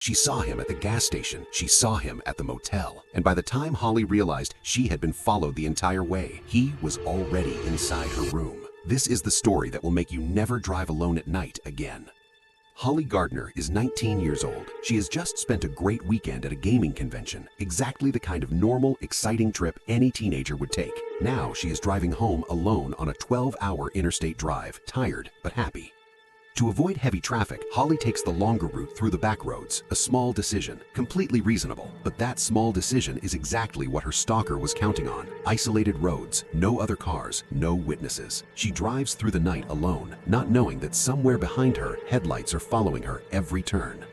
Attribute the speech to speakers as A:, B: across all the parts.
A: She saw him at the gas station, she saw him at the motel, and by the time Holly realized she had been followed the entire way, he was already inside her room. This is the story that will make you never drive alone at night again. Holly Gardner is 19 years old. She has just spent a great weekend at a gaming convention, exactly the kind of normal, exciting trip any teenager would take. Now she is driving home alone on a 12-hour interstate drive, tired but happy. To avoid heavy traffic, Holly takes the longer route through the back roads, a small decision, completely reasonable. But that small decision is exactly what her stalker was counting on. Isolated roads, no other cars, no witnesses. She drives through the night alone, not knowing that somewhere behind her, headlights are following her every turn.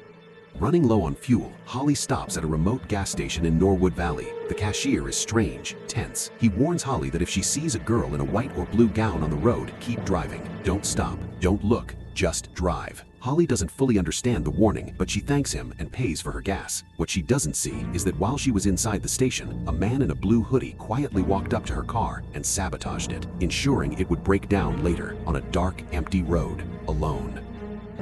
A: Running low on fuel, Holly stops at a remote gas station in Norwood Valley. The cashier is strange, tense. He warns Holly that if she sees a girl in a white or blue gown on the road, keep driving. Don't stop, don't look, just drive. Holly doesn't fully understand the warning, but she thanks him and pays for her gas. What she doesn't see is that while she was inside the station, a man in a blue hoodie quietly walked up to her car and sabotaged it, ensuring it would break down later on a dark, empty road, alone.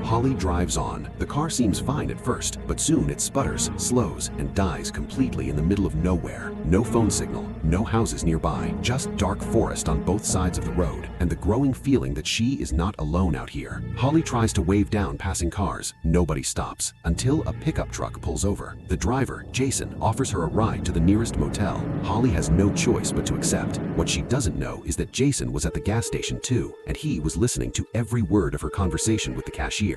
A: Holly drives on. The car seems fine at first, but soon it sputters, slows, and dies completely in the middle of nowhere. No phone signal, no houses nearby, just dark forest on both sides of the road, and the growing feeling that she is not alone out here. Holly tries to wave down passing cars. Nobody stops, until a pickup truck pulls over. The driver, Jason, offers her a ride to the nearest motel. Holly has no choice but to accept. What she doesn't know is that Jason was at the gas station too, and he was listening to every word of her conversation with the cashier.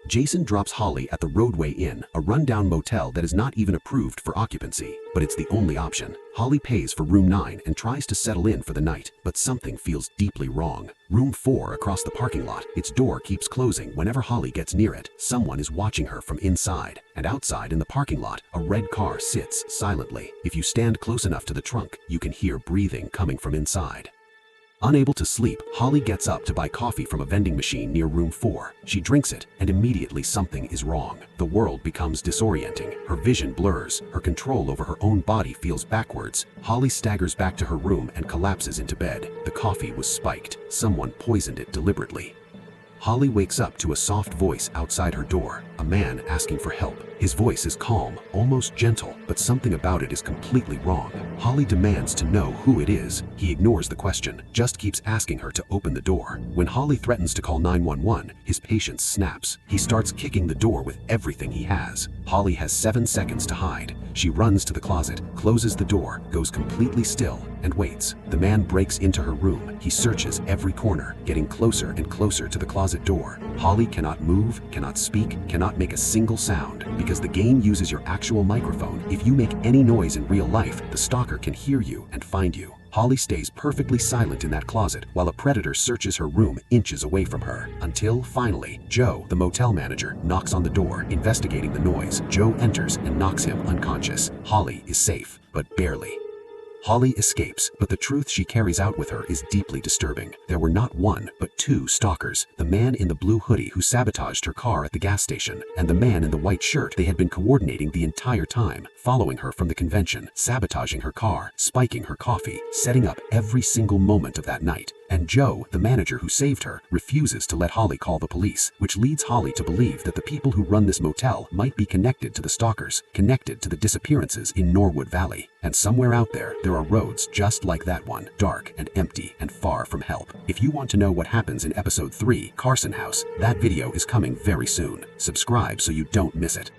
A: Jason drops Holly at the Roadway Inn, a rundown motel that is not even approved for occupancy, but it's the only option. Holly pays for room 9 and tries to settle in for the night, but something feels deeply wrong. Room 4 across the parking lot, its door keeps closing whenever Holly gets near it. Someone is watching her from inside, and outside in the parking lot, a red car sits silently. If you stand close enough to the trunk, you can hear breathing coming from inside. Unable to sleep, Holly gets up to buy coffee from a vending machine near room 4. She drinks it, and immediately something is wrong. The world becomes disorienting. Her vision blurs. Her control over her own body feels backwards. Holly staggers back to her room and collapses into bed. The coffee was spiked. Someone poisoned it deliberately. Holly wakes up to a soft voice outside her door, a man asking for help. His voice is calm, almost gentle, but something about it is completely wrong. Holly demands to know who it is. He ignores the question, just keeps asking her to open the door. When Holly threatens to call 911, his patience snaps. He starts kicking the door with everything he has. Holly has 7 seconds to hide. She runs to the closet, closes the door, goes completely still, and waits. The man breaks into her room. He searches every corner, getting closer and closer to the closet door. Holly cannot move, cannot speak, cannot make a single sound, because the game uses your actual microphone. If you make any noise in real life, the stalker can hear you and find you. Holly stays perfectly silent in that closet while a predator searches her room inches away from her, until finally, Joe, the motel manager, knocks on the door, investigating the noise. Joe enters and knocks him unconscious. Holly is safe, but barely. Holly escapes, but the truth she carries out with her is deeply disturbing. There were not one, but 2 stalkers. The man in the blue hoodie who sabotaged her car at the gas station, and the man in the white shirt. They had been coordinating the entire time, following her from the convention, sabotaging her car, spiking her coffee, setting up every single moment of that night. And Joe, the manager who saved her, refuses to let Holly call the police, which leads Holly to believe that the people who run this motel might be connected to the stalkers, connected to the disappearances in Norwood Valley. And somewhere out there are roads just like that one, dark and empty and far from help. If you want to know what happens in episode 3, Carson House, that video is coming very soon. Subscribe so you don't miss it.